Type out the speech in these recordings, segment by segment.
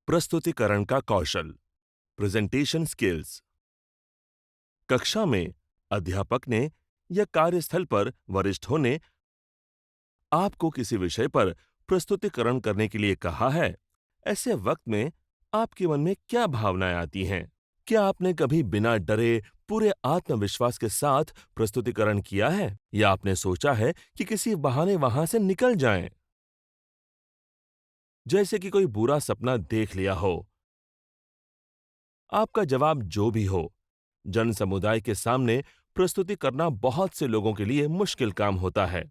प्रस्तुतिकरण का कौशल, presentation skills. कक्षा में अध्यापक ने या कार्यस्थल पर वरिष्ठों ने आपको किसी विषय पर प्रस्तुतिकरण करने के लिए कहा है। ऐसे वक्त में आपके मन में क्या भावनाएं आती हैं? क्या आपने कभी बिना डरे पूरे आत्मविश्वास के साथ प्रस्तुतिकरण किया है, या आपने सोचा है कि किसी बहाने वहां से निकल जाएं? जैसे कि कोई बुरा सपना देख लिया हो। आपका जवाब जो भी हो, जन समुदाय के सामने प्रस्तुति करना बहुत से लोगों के लिए मुश्किल काम होता है।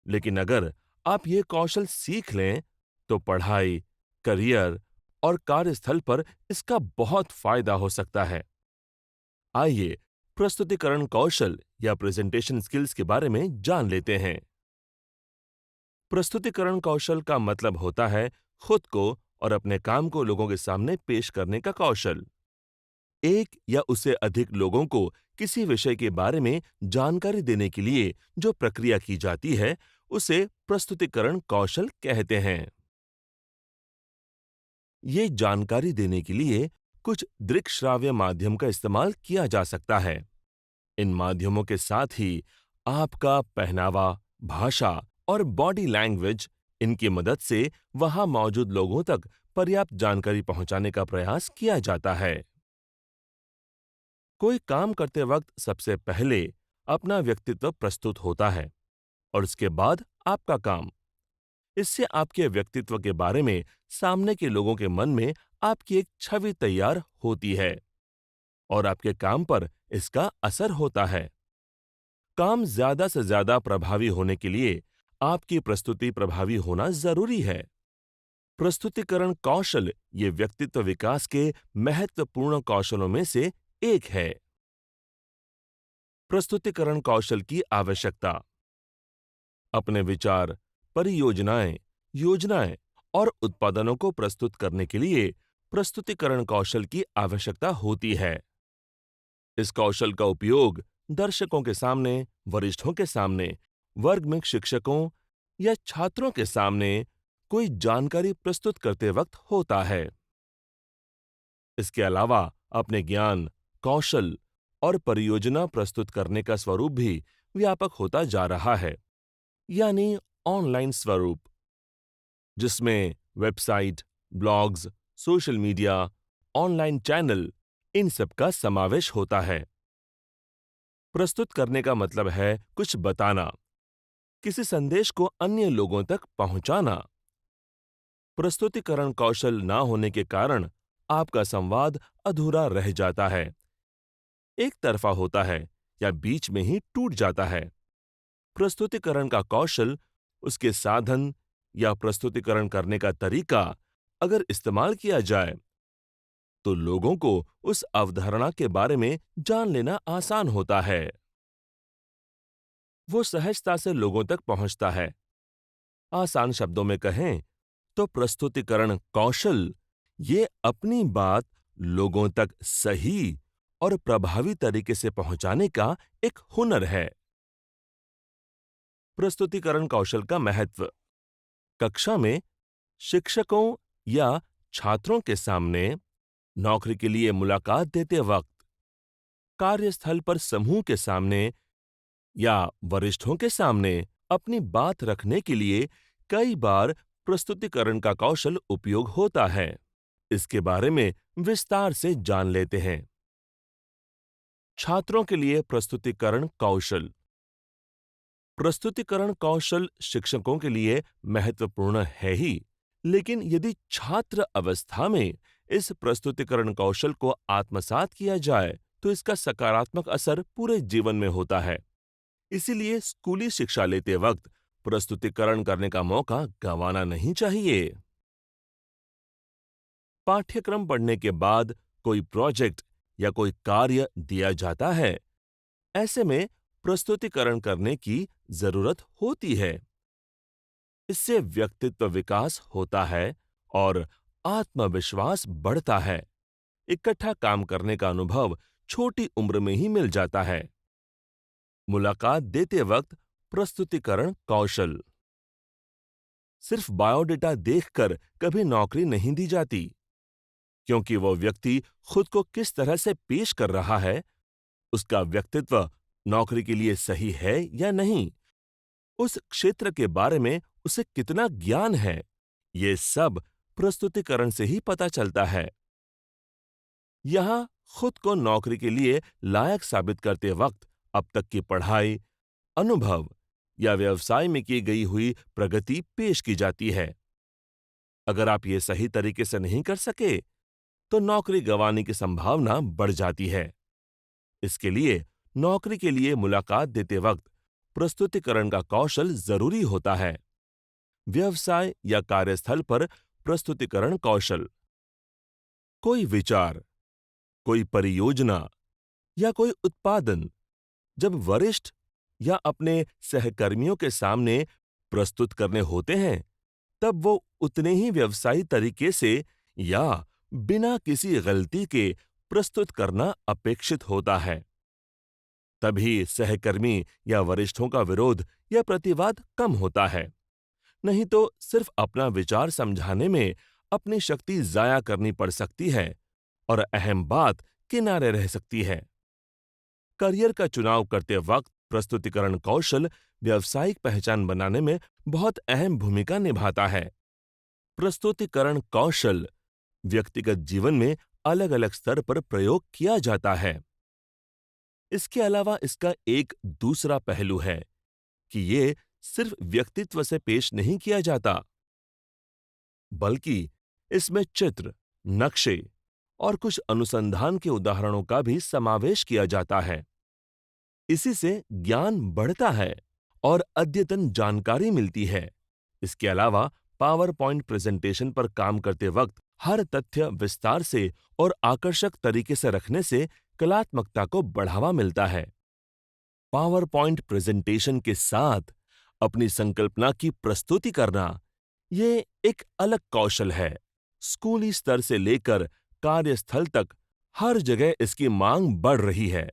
लेकिन अगर आप ये कौशल सीख लें, तो पढ़ाई, करियर और कार्यस्थल पर इसका बहुत फायदा हो सकता है। आइए प्रस्तुतिकरण कौशल या प्रेजेंटेशन स्किल्स के बारे में जान लेते हैं। प्रस्तुतिकरण कौशल का मतलब होता है खुद को और अपने काम को लोगों के सामने पेश करने का कौशल। एक या उससे अधिक लोगों को किसी विषय के बारे में जानकारी देने के लिए जो प्रक्रिया की जाती है, उसे प्रस्तुतिकरण कौशल कहते हैं। ये जानकारी देने के लिए कुछ दृक् श्राव्य माध्यम का इस्तेमाल किया जा सकता है। इन माध्यमों के साथ ही आपका पहनावा, भाषा और बॉडी लैंग्वेज, इनकी मदद से वहां मौजूद लोगों तक पर्याप्त जानकारी पहुंचाने का प्रयास किया जाता है। कोई काम करते वक्त सबसे पहले अपना व्यक्तित्व प्रस्तुत होता है और उसके बाद आपका काम। इससे आपके व्यक्तित्व के बारे में सामने के लोगों के मन में आपकी एक छवि तैयार होती है और आपके काम पर इसका असर होता है। काम ज्यादा से ज्यादा प्रभावी होने के लिए आपकी प्रस्तुति प्रभावी होना जरूरी है। प्रस्तुतिकरण कौशल ये व्यक्तित्व विकास के महत्वपूर्ण कौशलों में से एक है। प्रस्तुतिकरण कौशल की आवश्यकता। अपने विचार, परियोजनाएं, योजनाएं और उत्पादनों को प्रस्तुत करने के लिए प्रस्तुतिकरण कौशल की आवश्यकता होती है। इस कौशल का उपयोग दर्शकों के सामने, वरिष्ठों के सामने, वर्ग में शिक्षकों या छात्रों के सामने कोई जानकारी प्रस्तुत करते वक्त होता है। इसके अलावा अपने ज्ञान, कौशल और परियोजना प्रस्तुत करने का स्वरूप भी व्यापक होता जा रहा है, यानी ऑनलाइन स्वरूप, जिसमें website, blogs, social media, online channel, इन सब का समावेश होता है। प्रस्तुत करने का मतलब है कुछ बताना, किसी संदेश को अन्य लोगों तक पहुंचाना। प्रस्तुतिकरण कौशल ना होने के कारण आपका संवाद अधूरा रह जाता है, एक तरफा होता है या बीच में ही टूट जाता है। प्रस्तुतिकरण का कौशल, उसके साधन या प्रस्तुतिकरण करने का तरीका अगर इस्तेमाल किया जाए, तो लोगों को उस अवधारणा के बारे में जान लेना आसान होता है। वो सहजता से लोगों तक पहुंचता है। आसान शब्दों में कहें तो प्रस्तुतिकरण कौशल ये अपनी बात लोगों तक सही और प्रभावी तरीके से पहुंचाने का एक हुनर है। प्रस्तुतिकरण कौशल का महत्व। कक्षा में शिक्षकों या छात्रों के सामने, नौकरी के लिए मुलाकात देते वक्त, कार्यस्थल पर समूह के सामने या वरिष्ठों के सामने अपनी बात रखने के लिए कई बार प्रस्तुतिकरण का कौशल उपयोग होता है। इसके बारे में विस्तार से जान लेते हैं। छात्रों के लिए प्रस्तुतिकरण कौशल। प्रस्तुतिकरण कौशल शिक्षकों के लिए महत्वपूर्ण है ही, लेकिन यदि छात्र अवस्था में इस प्रस्तुतिकरण कौशल को आत्मसात किया जाए, तो इसका सकारात्मक असर पूरे जीवन में होता है। इसीलिए स्कूली शिक्षा लेते वक्त प्रस्तुतिकरण करने का मौका गंवाना नहीं चाहिए। पाठ्यक्रम पढ़ने के बाद कोई प्रोजेक्ट या कोई कार्य दिया जाता है, ऐसे में प्रस्तुतिकरण करने की जरूरत होती है। इससे व्यक्तित्व विकास होता है और आत्मविश्वास बढ़ता है। इकट्ठा काम करने का अनुभव छोटी उम्र में ही मिल जाता है। मुलाकात देते वक्त प्रस्तुतिकरण कौशल। सिर्फ बायोडेटा देखकर कभी नौकरी नहीं दी जाती, क्योंकि वो व्यक्ति खुद को किस तरह से पेश कर रहा है, उसका व्यक्तित्व नौकरी के लिए सही है या नहीं, उस क्षेत्र के बारे में उसे कितना ज्ञान है, ये सब प्रस्तुतिकरण से ही पता चलता है। यहाँ खुद को नौकरी के लिए लायक साबित करते वक्त अब तक की पढ़ाई, अनुभव या व्यवसाय में की गई हुई प्रगति पेश की जाती है। अगर आप ये सही तरीके से नहीं कर सके, तो नौकरी गंवाने की संभावना बढ़ जाती है। इसके लिए नौकरी के लिए मुलाकात देते वक्त प्रस्तुतिकरण का कौशल जरूरी होता है। व्यवसाय या कार्यस्थल पर प्रस्तुतिकरण कौशल। कोई विचार, कोई परियोजना या कोई उत्पादन जब वरिष्ठ या अपने सहकर्मियों के सामने प्रस्तुत करने होते हैं, तब वो उतने ही व्यवसायी तरीके से या बिना किसी गलती के प्रस्तुत करना अपेक्षित होता है। तभी सहकर्मी या वरिष्ठों का विरोध या प्रतिवाद कम होता है। नहीं तो सिर्फ अपना विचार समझाने में अपनी शक्ति जाया करनी पड़ सकती है और अहम बात किनारे रह सकती है। करियर का चुनाव करते वक्त प्रस्तुतिकरण कौशल व्यावसायिक पहचान बनाने में बहुत अहम भूमिका निभाता है। प्रस्तुतिकरण कौशल व्यक्तिगत जीवन में अलग अलग स्तर पर प्रयोग किया जाता है। इसके अलावा इसका एक दूसरा पहलू है कि ये सिर्फ व्यक्तित्व से पेश नहीं किया जाता, बल्कि इसमें चित्र, नक्शे और कुछ अनुसंधान के उदाहरणों का भी समावेश किया जाता है। इसी से ज्ञान बढ़ता है और अद्यतन जानकारी मिलती है। इसके अलावा पावर पॉइंट प्रेजेंटेशन पर काम करते वक्त हर तथ्य विस्तार से और आकर्षक तरीके से रखने से कलात्मकता को बढ़ावा मिलता है। पावर पॉइंट प्रेजेंटेशन के साथ अपनी संकल्पना की प्रस्तुति करना, ये एक अलग कौशल है। स्कूली स्तर से लेकर कार्यस्थल तक हर जगह इसकी मांग बढ़ रही है।